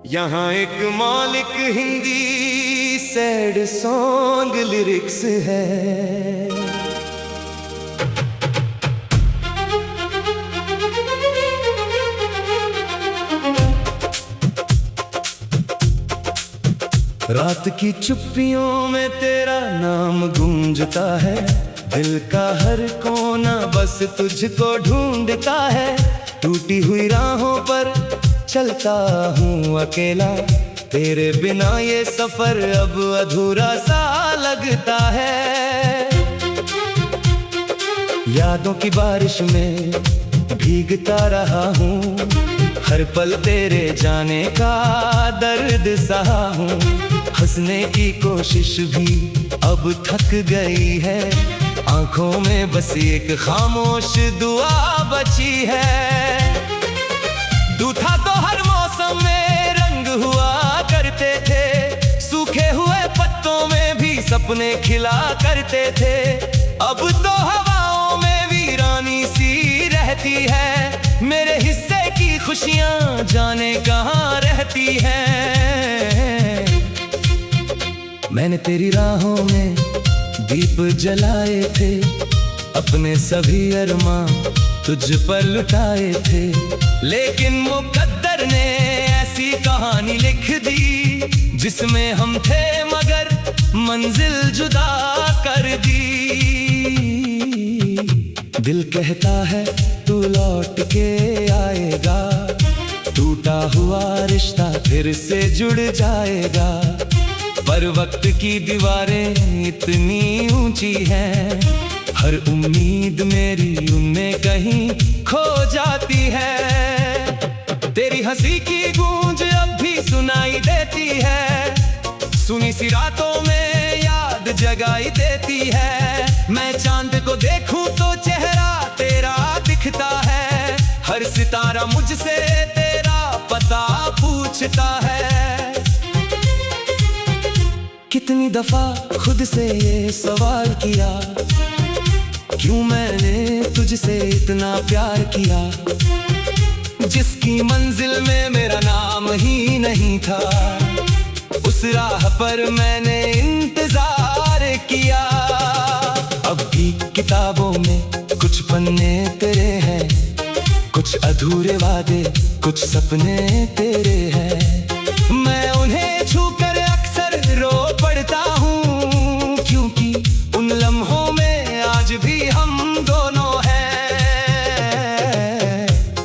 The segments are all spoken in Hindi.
यहाँ एक मौलिक हिंदी सैड सॉन्ग लिरिक्स है। रात की चुप्पियों में तेरा नाम गूंजता है, दिल का हर कोना बस तुझको ढूंढता है। टूटी हुई राहों पर चलता हूँ अकेला, तेरे बिना ये सफर अब अधूरा सा लगता है। यादों की बारिश में भीगता रहा हूँ, हर पल तेरे जाने का दर्द सहा हूँ। हंसने की कोशिश भी अब थक गई है, आंखों में बस एक खामोश दुआ बची है। दूथा तो हर मौसम में रंग हुआ करते थे, सूखे हुए पत्तों में भी सपने खिला करते थे। अब तो हवाओं में वीरानी सी रहती है, मेरे हिस्से की खुशियां जाने कहाँ रहती हैं। मैंने तेरी राहों में दीप जलाए थे, अपने सभी अरमां तुझ पर लुटाए थे। लेकिन मुकद्दर ने ऐसी कहानी लिख दी, जिसमें हम थे मगर मंजिल जुदा कर दी। दिल कहता है तू लौट के आएगा, टूटा हुआ रिश्ता फिर से जुड़ जाएगा। पर वक्त की दीवारें इतनी ऊंची हैं, हर उम्मीद मेरी उनमें कहीं खो जाती है। तेरी हंसी की गूंज अब भी सुनाई देती है, सुनी सी रातों में याद जगाई देती है। मैं चांद को देखूं तो चेहरा तेरा दिखता है, हर सितारा मुझसे तेरा पता पूछता है। कितनी दफा खुद से ये सवाल किया, क्यों मैंने तुझसे इतना प्यार किया, जिसकी मंजिल में मेरा नाम ही नहीं था। उस राह पर मैंने इंतजार किया। अब भी किताबों में कुछ पन्ने तेरे हैं, कुछ अधूरे वादे कुछ सपने तेरे हैं। मैं उन्हें छूकर अक्सर रो पड़ता हूँ, क्योंकि उन लम्हों में आज भी हम दोनों हैं।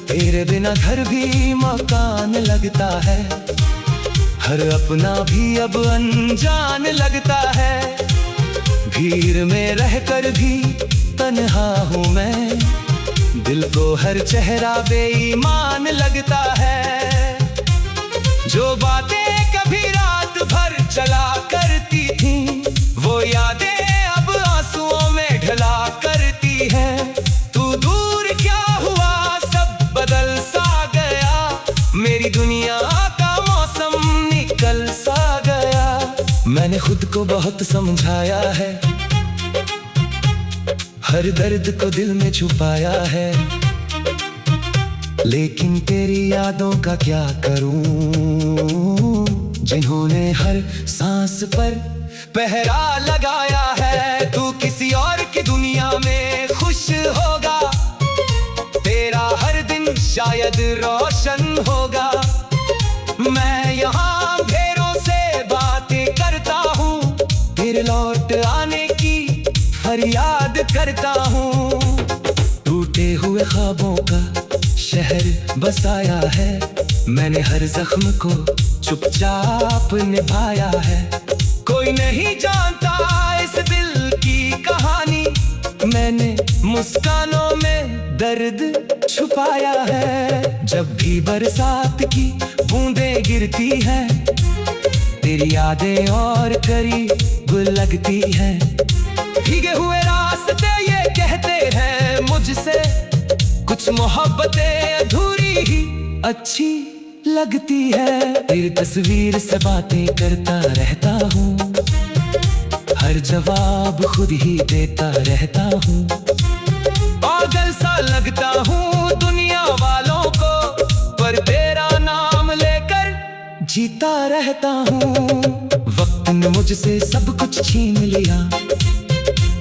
तेरे बिना घर भी मकान लगता है, हर अपना भी अब अनजान लगता है। भीड़ में रहकर भी तन्हा हूँ मैं, दिल को हर चेहरा बेईमान लगता है। जो बातें कभी रात भर चला करती थी, वो यादें अब आंसुओं में ढला करती है। तू दूर क्या हुआ सब बदल सा गया, मेरी दुनिया का मौसम निकल सा गया। मैंने खुद को बहुत समझाया है, हर दर्द को दिल में छुपाया है, लेकिन तेरी यादों का क्या करूं, जिन्होंने हर सांस पर पहरा लगाया है। तू किसी और की दुनिया में खुश होगा, तेरा हर दिन शायद रोशन होगा। मैं यहाँ अंधेरों से बातें करता हूँ, तेरे लौट आने की फरियाद करता हूँ। टूटे हुए ख्वाबों का शहर बसाया है, मैंने हर जख्म को चुपचाप निभाया है। कोई नहीं जानता इस दिल की कहानी, मैंने मुस्कानों में दर्द छुपाया है। जब भी बरसात की बूंदें गिरती हैं, तेरी यादें और करीब लगती हैं। भीगे हुए रास्ते ये कहते हैं मुझसे, कुछ मोहब्बतें अधूरी ही अच्छी लगती है। तेरी तस्वीर से बातें करता रहता हूँ, हर जवाब खुद ही देता रहता हूँ। पागल सा लगता हूँ दुनिया वालों को, पर तेरा नाम लेकर जीता रहता हूँ। वक्त ने मुझसे सब कुछ छीन लिया,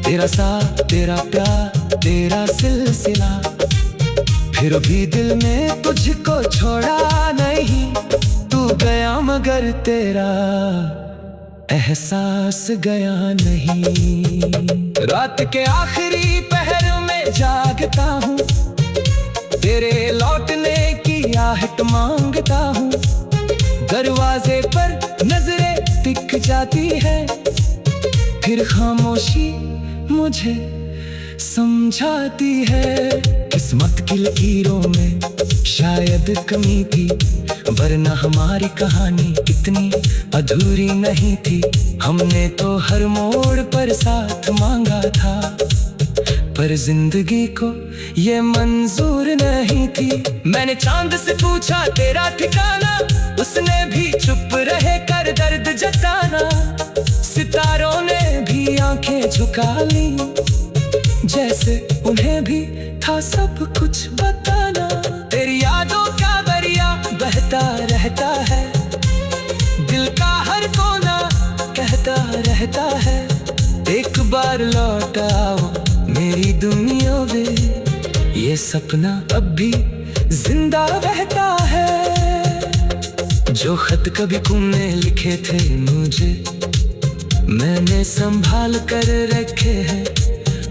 तेरा साथ, तेरा प्यार, तेरा सिलसिला, फिर भी दिल में तुझको छोड़ा नहीं। तू गया मगर तेरा एहसास गया नहीं। रात के आखिरी पहर में जागता हूँ, तेरे लौटने की आहट मांगता हूँ। दरवाजे पर नजरें टिक जाती है, फिर खामोशी मुझे समझाती है। किस्मत की लकीरों में शायद कमी थी, वरना हमारी कहानी इतनी अधूरी नहीं थी। हमने तो हर मोड़ पर साथ मांगा था, पर जिंदगी को ये मंजूर नहीं थी। मैंने चांद से पूछा तेरा ठिकाना, उसने भी चुप रहे कर दर्द जताना। सितारों ने भी आंखें झुका ली, जैसे उन्हें भी था सब कुछ बताना। तेरी यादों का दरिया बहता रहता है, दिल का हर कोना कहता रहता है। एक बार लौट आओ मेरी दुनिया में, ये सपना अब भी जिंदा रहता है। जो खत कभी तुमने लिखे थे मुझे, मैंने संभाल कर रखे हैं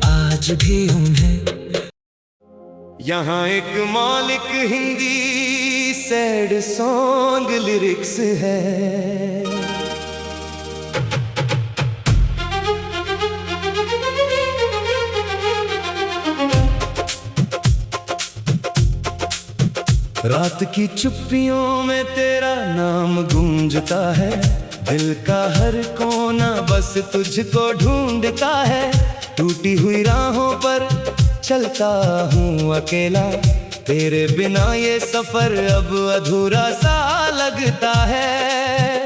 आज भी उन्हें। यहाँ एक मौलिक हिंदी सैड सॉन्ग लिरिक्स है। रात की चुप्पियों में तेरा नाम गूंजता है, दिल का हर कोना बस तुझको ढूंढता है। टूटी हुई राहों पर चलता हूँ अकेला, तेरे बिना ये सफर अब अधूरा सा लगता है।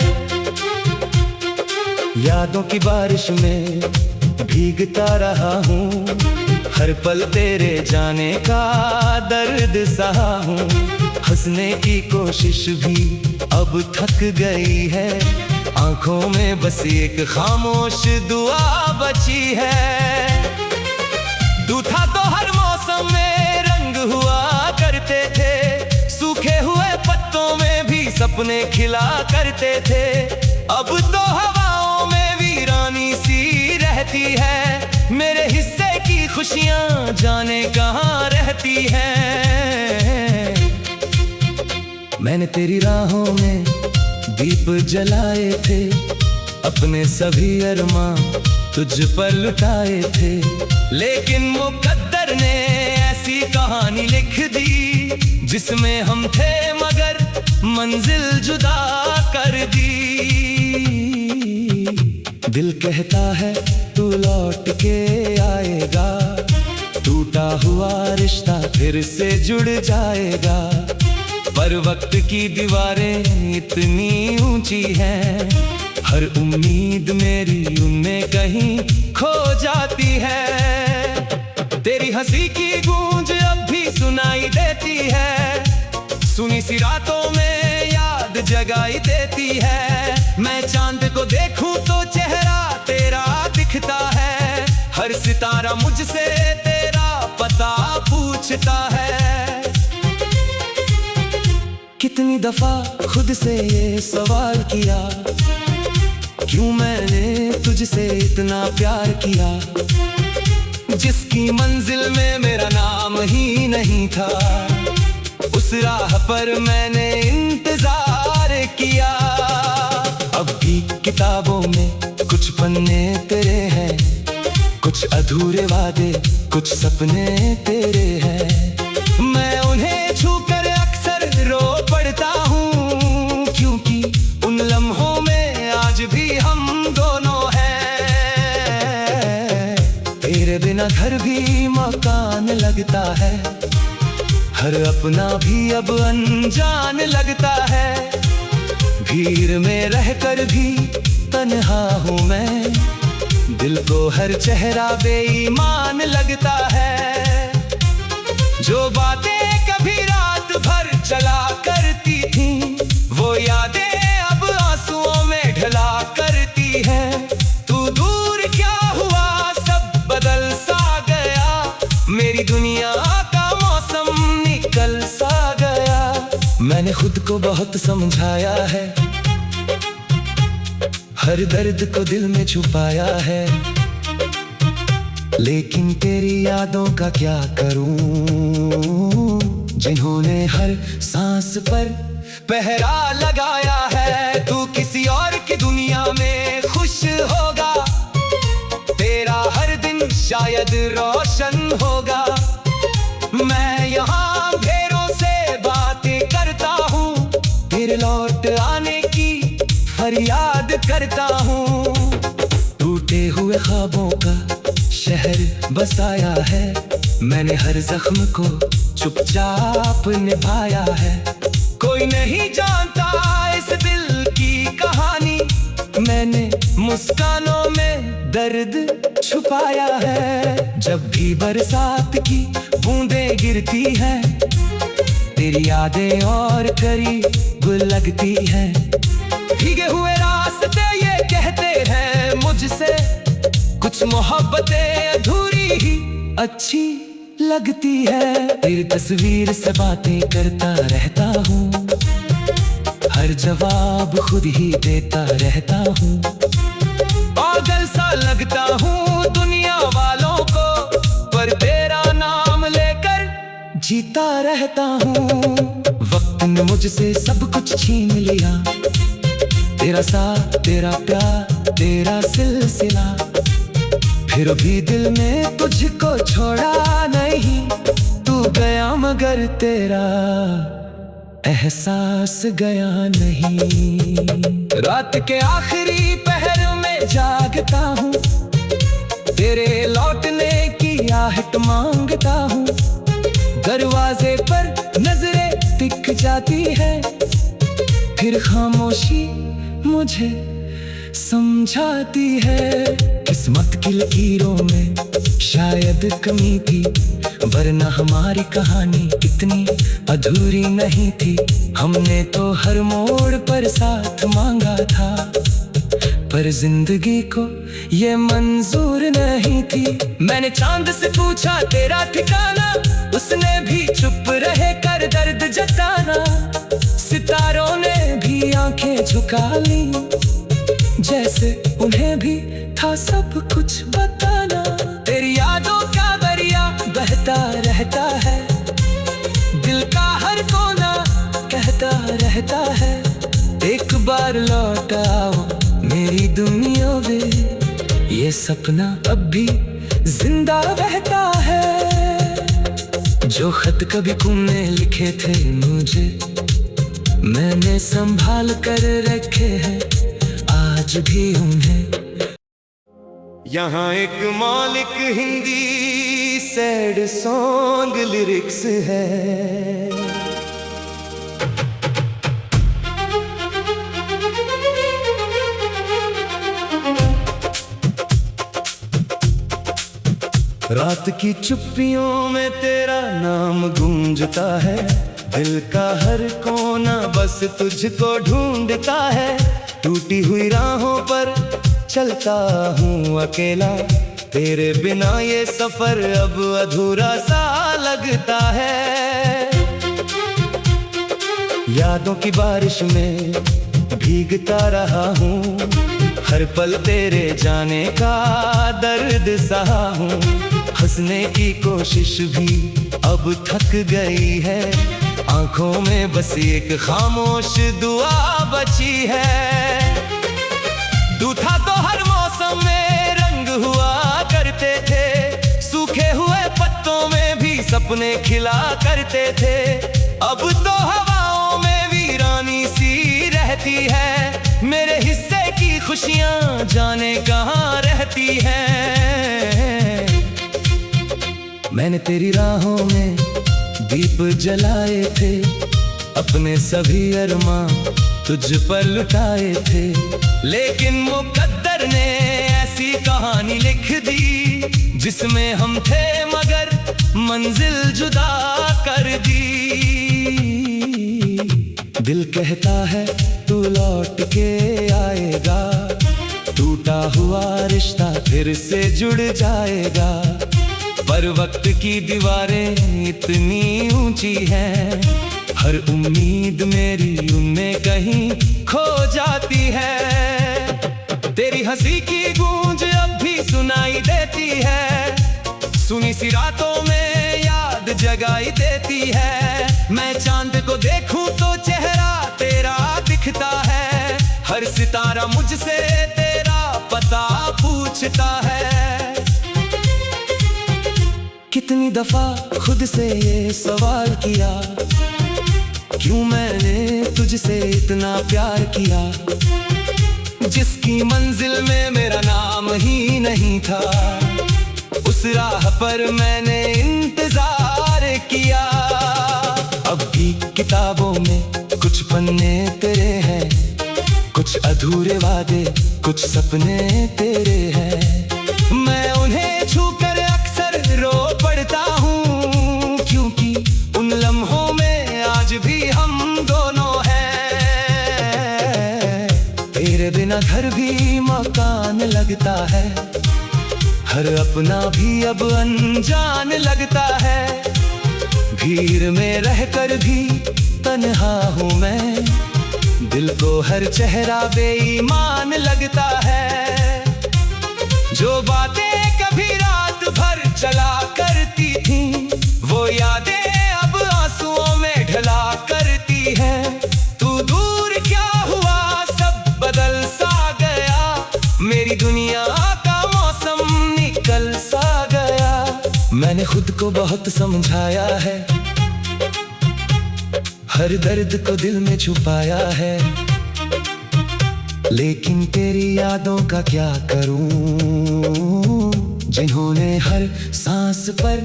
यादों की बारिश में भीगता रहा हूँ, हर पल तेरे जाने का दर्द सहा हूँ। हंसने की कोशिश भी अब थक गई है, आंखों में बस एक खामोश दुआ बची है। दूठा तो हर मौसम में रंग हुआ करते थे, सूखे हुए पत्तों में भी सपने खिला करते थे। अब तो हवाओं में वीरानी सी रहती है, मेरे हिस्से की खुशियां जाने कहाँ रहती हैं। मैंने तेरी राहों में दीप जलाए थे, अपने सभी अरमां तुझ पर लुटाए थे। लेकिन मुकद्दर ने ऐसी कहानी लिख दी, जिसमें हम थे मगर मंजिल जुदा कर दी। दिल कहता है तू लौट के आएगा, टूटा हुआ रिश्ता फिर से जुड़ जाएगा। पर वक्त की दीवारें इतनी ऊंची हैं, हर उम्मीद मेरी उनमें कहीं खो जाती है। तेरी हंसी की गूंज अब भी सुनाई देती है, सुनी सी रातों में याद जगाई देती है। मैं चांद को देखूं तो चेहरा तेरा दिखता है, हर सितारा मुझसे तेरा पता पूछता है। कितनी दफा खुद से ये सवाल किया, क्यों मैंने तुझसे इतना प्यार किया, जिसकी मंजिल में मेरा नाम ही नहीं था। उस राह पर मैंने इंतजार किया। अब भी किताबों में कुछ पन्ने तेरे हैं, कुछ अधूरे वादे, कुछ सपने तेरे हैं। मैं उन्हें छूकर अक्सर रो पड़ता हूँ, क्योंकि उन लम्हों में आज भी हम दोनों हैं। तेरे बिना घर भी मकान लगता है, हर अपना भी अब अनजान लगता है। भीड़ में रहकर भी तन्हा हूँ मैं, दिल को हर चेहरा बेईमान लगता है। जो बातें कभी रात भर चला करती थी, वो यादें बहुत समझाया है, हर दर्द को दिल में छुपाया है, लेकिन तेरी यादों का क्या करूं, जिन्होंने हर सांस पर पहरा लगाया है। तू किसी और की दुनिया में खुश होगा, तेरा हर दिन शायद रोशन होगा। मैं यहाँ अंधेरों से बातें करता हूँ, तेरे लौट आने की फरियाद करता हूँ। टूटे हुए ख्वाबों का शहर बसाया है, मैंने हर जख्म को चुपचाप निभाया है। कोई नहीं जानता इस दिल की कहानी, मैंने मुस्कानों में दर्द छुपाया है। जब भी बरसात की बूंदें गिरती हैं, तेरी यादें और करीब लगती हैं। भीगे हुए रास्ते ये कहते हैं मुझसे, कुछ मोहब्बतें अधूरी ही अच्छी लगती है। तेरी तस्वीर से बातें करता रहता हूँ, हर जवाब खुद ही देता रहता हूँ। पागल सा लगता हूँ दुनिया वालों को, पर तेरा नाम लेकर जीता रहता हूँ। वक्त ने मुझसे सब कुछ छीन लिया, तेरा साथ, तेरा प्यार, तेरा सिलसिला, फिर भी दिल में तुझको छोड़ा नहीं। तू गया मगर तेरा एहसास गया नहीं। रात के आखिरी पहर में जागता हूँ, तेरे लौटने की आहट मांगता हूँ। दरवाजे पर नजरें टिक जाती है, फिर खामोशी मुझे समझाती है। किस्मत की लकीरों में शायद कमी थी, वरना हमारी कहानी इतनी अधूरी नहीं थी। हमने तो हर मोड़ पर साथ मांगा था, पर जिंदगी को ये मंजूर नहीं थी। मैंने चांद से पूछा तेरा ठिकाना, उसने भी चुप रहे कर दर्द जताना। सितारों ने भी आंखें झुका ली, जैसे उन्हें भी था सब कुछ बताना। तेरी यादों का दरिया बहता रहता है, दिल का हर कोना कहता रहता है। एक बार लौट आओ मेरी दुनिया में, ये सपना अब भी जिंदा रहता है। जो खत कभी तुमने लिखे थे मुझे, मैंने संभाल कर रखे हैं आज भी उन्हें। यहाँ एक मौलिक हिंदी सैड सॉन्ग लिरिक्स है। रात की चुप्पियों में तेरा नाम गूंजता है, दिल का हर कोना बस तुझको ढूंढता है। टूटी हुई राहों पर चलता हूँ अकेला, तेरे बिना ये सफर अब अधूरा सा लगता है। यादों की बारिश में भीगता रहा हूँ, हर पल तेरे जाने का दर्द सहा हूँ। हंसने की कोशिश भी अब थक गई है, आंखों में बस एक खामोश दुआ बची है। तू था तो हर मौसम में रंग हुआ करते थे, सूखे हुए पत्तों में भी सपने खिला करते थे। अब तो हवाओं में वीरानी सी रहती है, मेरे हिस्से की खुशियां जाने कहाँ रहती हैं। मैंने तेरी राहों में दीप जलाए थे, अपने सभी अरमां तुझ पर लुटाए थे। लेकिन मुकद्दर ने ऐसी कहानी लिख दी, जिसमें हम थे मगर मंजिल जुदा कर दी। दिल कहता है तू लौट के आएगा, टूटा हुआ रिश्ता फिर से जुड़ जाएगा। पर वक्त की दीवारें इतनी ऊंची हैं, हर उम्मीद मेरी उनमें कहीं खो जाती है। तेरी हंसी की गूंज अब भी सुनाई देती है, सुनी सी रातों में याद जगाई देती है। मैं चांद को देखूं तो चेहरा तेरा दिखता है, हर सितारा मुझसे तेरा पता पूछता है। कितनी दफा खुद से ये सवाल किया, क्यों मैंने तुझसे इतना प्यार किया, जिसकी मंजिल में मेरा नाम ही नहीं था। उस राह पर मैंने इंतजार किया। अब भी किताबों में कुछ पन्ने तेरे हैं, कुछ अधूरे वादे कुछ सपने तेरे हैं। मैं उन्हें छूकर अक्सर रो पड़ता हूँ, क्योंकि उन लम्हों में आज भी हम दोनों हैं। तेरे बिना घर भी मकान लगता है, हर अपना भी अब अनजान लगता है। भीड़ में रहकर भी तन्हा हूँ मैं, दिल को हर चेहरा बेईमान लगता है। जो बातें कभी रात भर चला करती थी, वो यादें अब आंसुओं में ढला करती हैं। तू दूर क्या हुआ, सब बदल सा गया, मेरी दुनिया का मौसम निकल सा गया। मैंने खुद को बहुत समझाया है, हर दर्द को दिल में छुपाया है, लेकिन तेरी यादों का क्या करूं, जिन्होंने हर सांस पर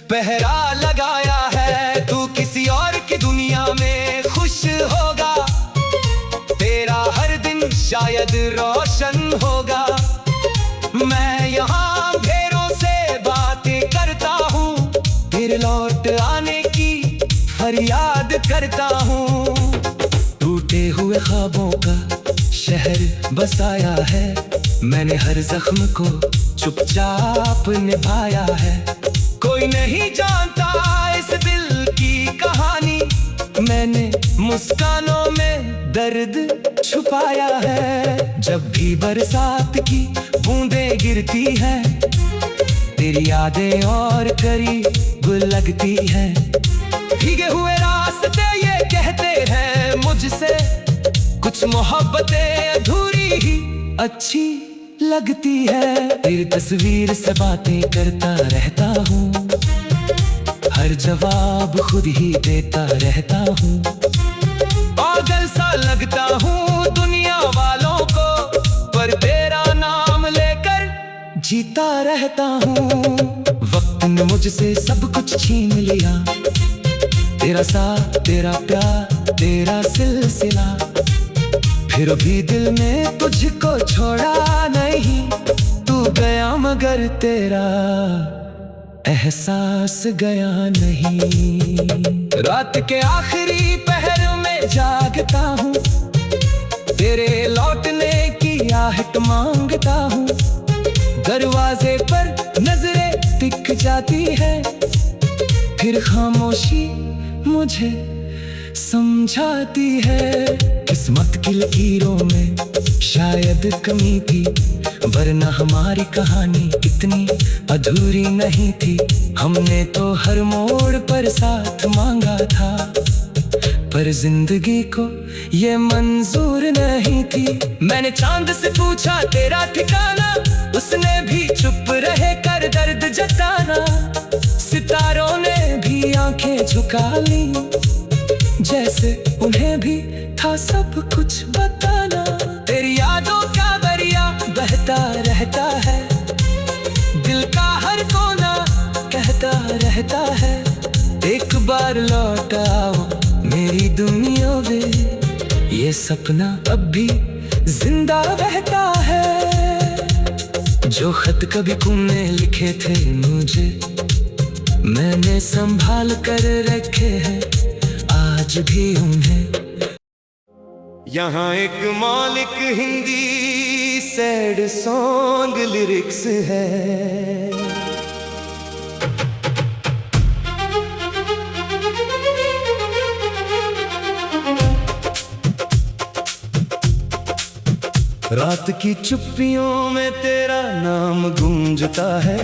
पहरा लगाया है। तू किसी और की दुनिया में खुश होगा, तेरा हर दिन शायद रोशन होगा। मैं यहाँ घेरों से बातें करता हूँ, तेरे लौट आने की फरियाद करता हूँ। टूटे हुए ख्वाबों का शहर बसाया है, मैंने हर जख्म को चुपचाप निभाया है। कोई नहीं जानता इस दिल की कहानी, मैंने मुस्कानों में दर्द छुपाया है। जब भी बरसात की बूंदें गिरती हैं, तेरी यादें और करीब लगती हैं। भीगे हुए रास्ते ये कहते हैं मुझसे, कुछ मोहब्बतें अधूरी ही अच्छी लगती है। तेरी तस्वीर से बातें करता रहता हूँ, हर जवाब खुद ही देता रहता हूँ। पागल सा लगता हूँ दुनिया वालों को, पर तेरा नाम लेकर जीता रहता हूँ। वक्त ने मुझसे सब कुछ छीन लिया, तेरा साथ तेरा प्यार तेरा सिलसिला, फिर भी दिल में तुझको छोड़ा नहीं। तू गया मगर तेरा एहसास गया नहीं। रात के आखिरी पहर में जागता हूँ, तेरे लौटने की आहट मांगता हूँ। दरवाजे पर नजरें टिक जाती है, फिर खामोशी मुझे समझाती है। किस्मत की लकीरों में शायद कमी थी, वरना हमारी कहानी इतनी अधूरी नहीं थी। हमने तो हर मोड़ पर साथ मांगा था, पर जिंदगी को ये मंजूर नहीं थी। मैंने चांद से पूछा तेरा ठिकाना, उसने भी चुप रहे कर दर्द जताना। सितारों ने भी आंखें झुका ली, जैसे उन्हें भी था सब कुछ बताना। तेरी यादों का दरिया बहता रहता है, दिल का हर कोना कहता रहता है। एक बार लौट आओ मेरी दुनिया में, ये सपना अब भी जिंदा रहता है। जो खत कभी तुमने लिखे थे मुझे, मैंने संभाल कर रखे हैं आज भी उन्हें। यहाँ एक मौलिक हिंदी सैड सॉन्ग लिरिक्स है। रात की चुप्पियों में तेरा नाम गूंजता है,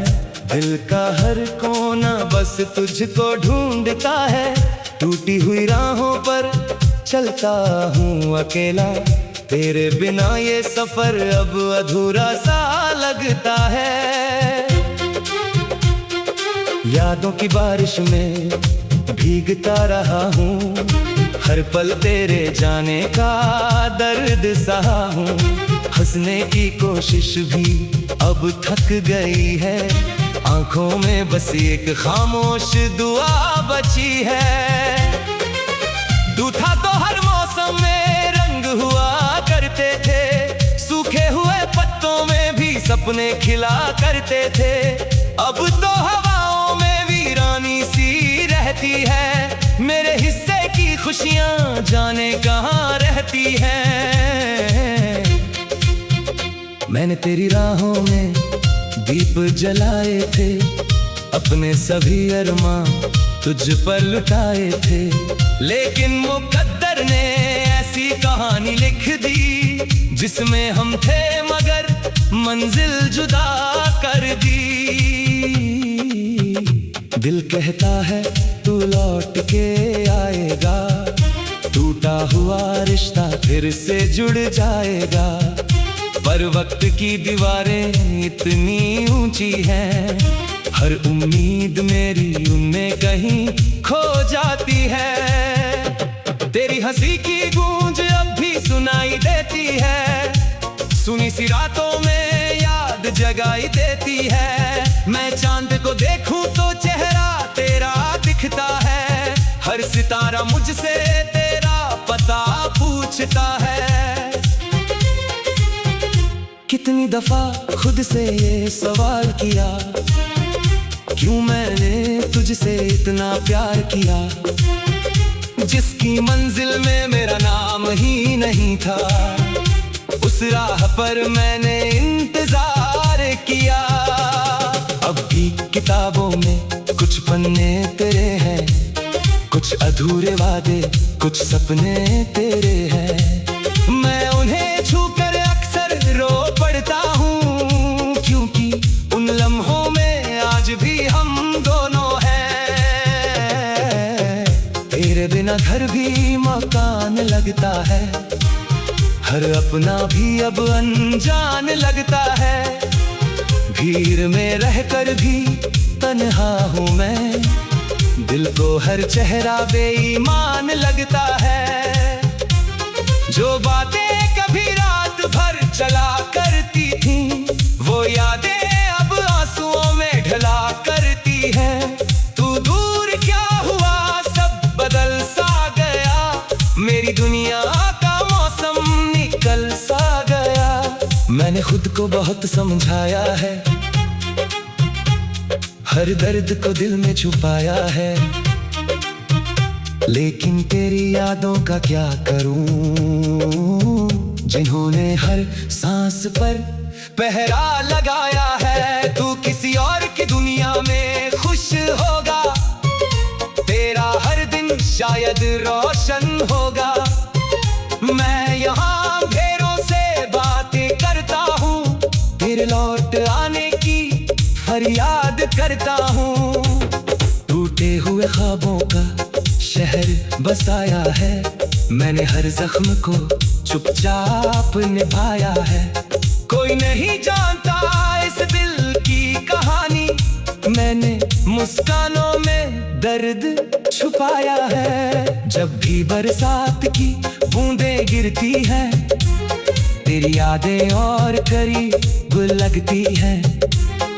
दिल का हर कोना बस तुझको ढूंढता है। टूटी हुई राहों पर चलता हूँ अकेला, तेरे बिना ये सफर अब अधूरा सा लगता है। यादों की बारिश में भीगता रहा हूँ, हर पल तेरे जाने का दर्द सहा हूँ। हंसने की कोशिश भी अब थक गई है, आंखों में बस एक खामोश दुआ बची है। तू था तो हर मौसम में रंग हुआ करते थे, सूखे हुए पत्तों में भी सपने खिला करते थे। अब तो हवाओं में वीरानी सी रहती है, मेरे हिस्से की खुशियां जाने कहाँ रहती हैं। मैंने तेरी राहों में दीप जलाए थे, अपने सभी अरमां तुझ पर लुटाए थे। लेकिन मुकद्दर ने ऐसी कहानी लिख दी, जिसमें हम थे मगर मंजिल जुदा कर दी। दिल कहता है तू लौट के आएगा, टूटा हुआ रिश्ता फिर से जुड़ जाएगा। पर वक्त की दीवारें इतनी ऊंची हैं, हर उम्मीद मेरी उनमें कहीं खो जाती है। तेरी हंसी की गूंज अब भी सुनाई देती है, सुनी सी रातों में याद जगाई देती है। मैं चांद को देखूं तो चेहरा तेरा दिखता है, हर सितारा मुझसे तेरा पता पूछता है। कितनी दफा खुद से ये सवाल किया, क्यों मैंने तुझसे इतना प्यार किया, जिसकी मंजिल में मेरा नाम ही नहीं था। उस राह पर मैंने इंतजार किया। अब भी किताबों में कुछ पन्ने तेरे हैं, कुछ अधूरे वादे कुछ सपने तेरे हैं। मैं उन्हें छूकर अक्सर रो पड़ता हूँ, क्योंकि उन लम्हों में आज भी हम दोनों हैं। तेरे बिना घर भी मकान लगता है, हर अपना भी अब अनजान लगता है। भीड़ में रहकर भी तन्हा हूँ मैं, दिल को हर चेहरा बेईमान लगता है। जो बातें कभी रात भर चला करती थी, वो यादें अब आंसुओं में ढला करती है। तू दूर क्या हुआ सब बदल सा गया, मेरी दुनिया का मौसम निकल सा गया। मैंने खुद को बहुत समझाया है, हर दर्द को दिल में छुपाया है, लेकिन तेरी यादों का क्या करूं, जिन्होंने हर सांस पर पहरा लगाया है। तू किसी और की दुनिया में खुश होगा, तेरा हर दिन शायद रोशन होगा। मैं यहाँ घेरों से बातें करता हूँ, फिर लौट आने की फरियाद करता हूँ। टूटे हुए ख्वाबों का शहर बसाया है, मैंने हर जख्म को चुपचाप निभाया है। कोई नहीं जानता इस दिल की कहानी, मैंने मुस्कानों में दर्द छुपाया है। जब भी बरसात की बूंदें गिरती हैं, तेरी यादें और करीब लगती हैं।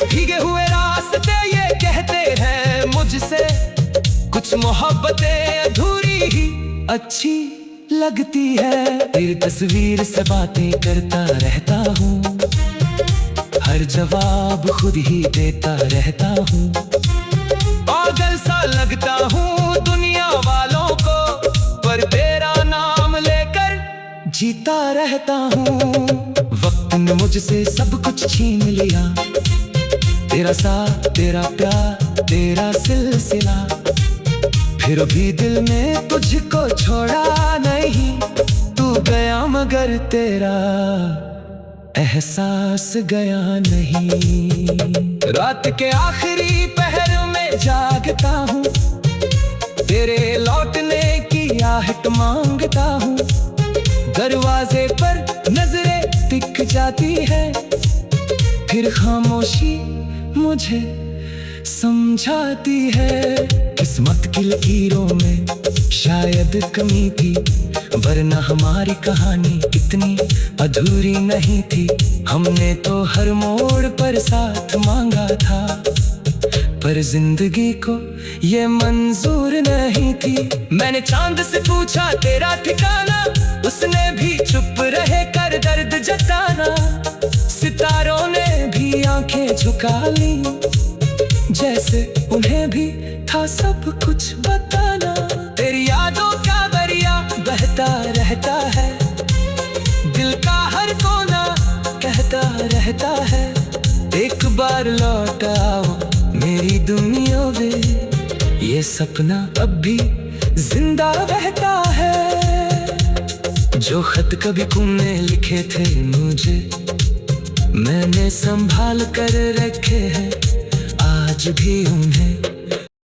भीगे हुए रास्ते ये कहते हैं मुझसे, कुछ मोहब्बतें अधूरी ही अच्छी लगती है। तेरी तस्वीर से बातें करता रहता हूँ, हर जवाब खुद ही देता रहता हूँ। पागल सा लगता हूँ दुनिया वालों को, पर तेरा नाम लेकर जीता रहता हूँ। वक्त ने मुझसे सब कुछ छीन लिया, तेरा साथ तेरा प्यार तेरा सिलसिला, फिर भी दिल में तुझको छोड़ा नहीं। तू गया मगर तेरा एहसास गया नहीं। रात के आखिरी पहर में जागता हूँ, तेरे लौटने की आहट मांगता हूँ। दरवाजे पर नजरें टिक जाती है, फिर खामोशी मुझे समझाती है। किस्मत की लकीरों में शायद कमी थी, वरना हमारी कहानी इतनी अधूरी नहीं थी। हमने तो हर मोड़ पर साथ मांगा था, पर जिंदगी को ये मंजूर नहीं थी। मैंने चांद से पूछा तेरा ठिकाना, उसने भी चुप रहे कर दर्द जताना। सितारों ने भी आंखें झुका ली, जैसे उन्हें भी था सब कुछ बताना। तेरी यादों का दरिया बहता रहता है, दिल का हर कोना कहता रहता है। एक बार लौट आओ मेरी दुनिया में, ये सपना अब भी जिंदा रहता है। जो खत कभी तुमने लिखे थे मुझे, मैंने संभाल कर रखे हैं आज भी उन्हें।